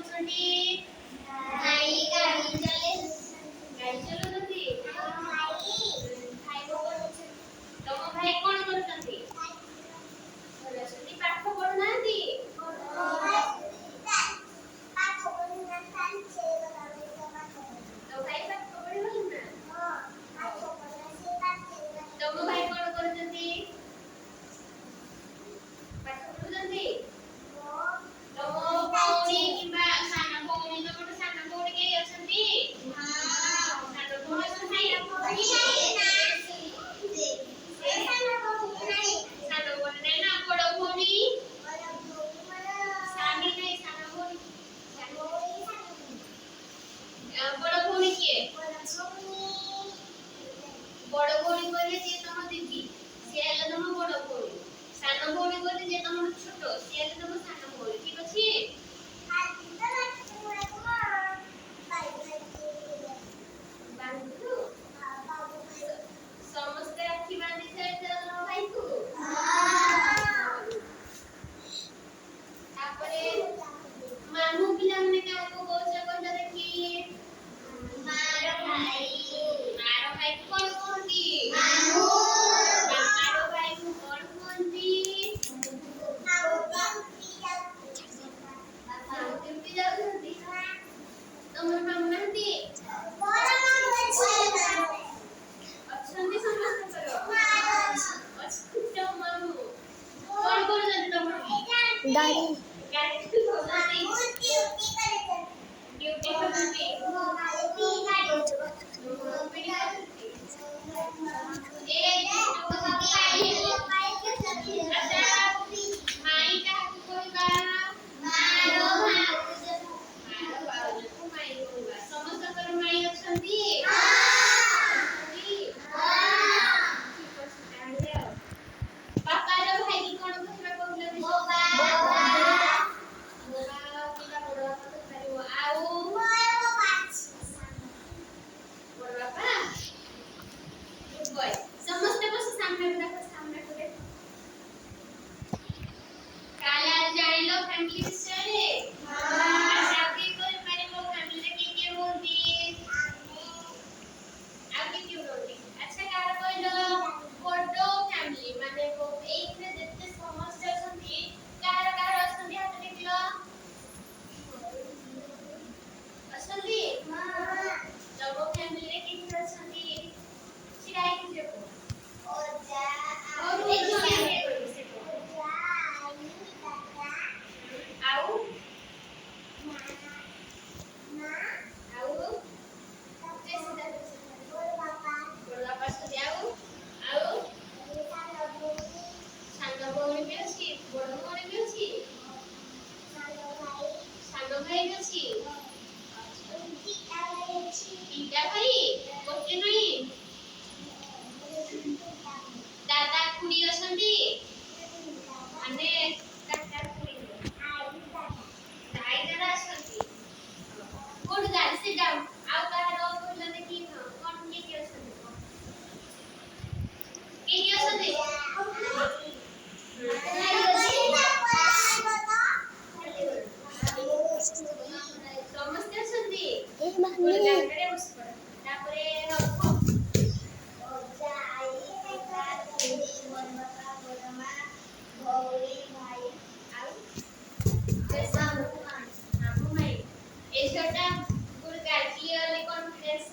କରୁଛନ୍ତି? ଗାଈ ଚଲଉଛନ୍ତି? ତମ ଭାଇ କଣ କରୁଛନ୍ତି? ଭଲ ଅଛନ୍ତି। ପାଠ ପଢୁନାହାନ୍ତି? ତୋ ଭାଇ ପାଠ ପଢିବନି ନା? ତମ ଭାଇ କଣ କରୁଛନ୍ତି? ପାଠ ପଢୁଛନ୍ତି? ତମ ଭଉଣୀ କିମ୍ବା ସାନ ଭଉଣୀ, ତମର ସାନ ଭଉଣୀ କେହି ଅଛନ୍ତି? ସାନ ଭଉଣୀ ଅଛନ୍ତି? ସାନ ଭଉଣୀ ନାହିଁ ନା? ବଡ ଭଉଣୀ? ସାନି ନାହିଁ, ସାନ ଭଉଣୀ। ବଡ ଭଉଣୀ କିଏ? ବଡ ଭଉଣୀ କହିଲେ ଯିଏ ତମ ଦିଦି, ସିଏ ହେଲେ ତମ ବଡ ଭଉଣୀ। ସାନ ଭଉଣୀ କହିଲେ ଯିଏ ତମର ଛୋଟ, ସିଏ ହେଲେ ତମ ସାନ ଭଉଣୀ। ଠିକ ଅଛି? ବାନ୍ଧିଲୁ? ସମସ୍ତେ ରାକ୍ଷୀ ବାନ୍ଧି ସାରିଛ ତମ ଭାଇକୁ? ତାପରେ ମାମୁଁ ପିଲାମାନେ କାହାକୁ କହୁଛ କହିଲ ଦେଖି? ମାର ଭାଇକୁ କଣ କୁହନ୍ତି? ମାମାର ଭାଇକୁ କଣ କୁହନ୍ତି? ଡ୍ୟୁଟି ଯାଉଛନ୍ତି? ତମର ମାମୁଁ ନାହାନ୍ତି? ଅଛନ୍ତି ସମସ୍ତଙ୍କର? ଅଛନ୍ତି ତମ ମାମୁଁ? କଣ କରୁଛନ୍ତି ତମ ମାମୁଁ? ଡ୍ୟୁଟି କରନ୍ତି? ମାଇଁ କାହାକୁ କହିବା? ସମସ୍ତଙ୍କର ମାଇଁ ଅଛନ୍ତି? ବାପାର ଭାଇ କଣ କହିବା କହିଲ? ଆଉ ବଡ ବାପା? ସମସ୍ତେ ବସ ସାମ୍ନାକୁ ଦେଖ, ସାମ୍ନାକୁ ଦେଖ। କାଲି ଆଜି ଜାଣିଲ ଫ୍ୟାମିଲି ବିଷୟରେ? ଆଚ୍ଛା, କିଏ କହିପାରିବ ଫ୍ୟାମିଲିରେ କିଏ କିଏ ରୁହନ୍ତି? ଆଉ କିଏ କିଏ ରୁହନ୍ତି? ଆଚ୍ଛା, କାହାର କହିଲ? ବଡ ଫ୍ୟାମିଲି ମାନେ ଏଇଥିରେ ଯେତେ ସମସ୍ତେ ଅଛନ୍ତି, କାହାର କାହାର ଅଛନ୍ତି ହାତ ଟେକିଲ? ଅଛନ୍ତି? ତମ ଫ୍ୟାମିଲିରେ କିଏ କିଏ ଅଛନ୍ତି? ଛିଡା ହେଇକି ଯିବ। ଆଉ ବଡ ବାପା ଅଛନ୍ତି। ଆଉ ସାନ ଭଉଣୀ ବି ଅଛି, ବଡ ଭଉଣୀ ବି ଅଛି, ସାନ ଭାଇ ବି ଅଛି। ଦିଟା ଭାଇ, ଗୋଟେ ନାହିଁ? ଦାଦା ଖୁଡି ଅଛନ୍ତି? ମାନେ ଦାଦା ଖୁଡି ଭାଇ ଦାଦା ଅଛନ୍ତି? କୋଉଠି ଗାଡ଼ି sit down। ଆଉ କାହାର କହିଲ ଦେଖି? କଣ କିଏ କିଏ ଅଛନ୍ତି? କିଏ କିଏ ଅଛନ୍ତି? ସମସ୍ତେ ଅଛନ୍ତି? ଗୋଟେ ଜାଗାରେ ବସି ପଡ। ତାପରେ ରଖ। ମାମୁଁ ମାଇଁ। ଏଇ ଝିଅଟା ଗୋଟେ ଗାର୍ଜିଆନ କନଫିଡେନ୍ସ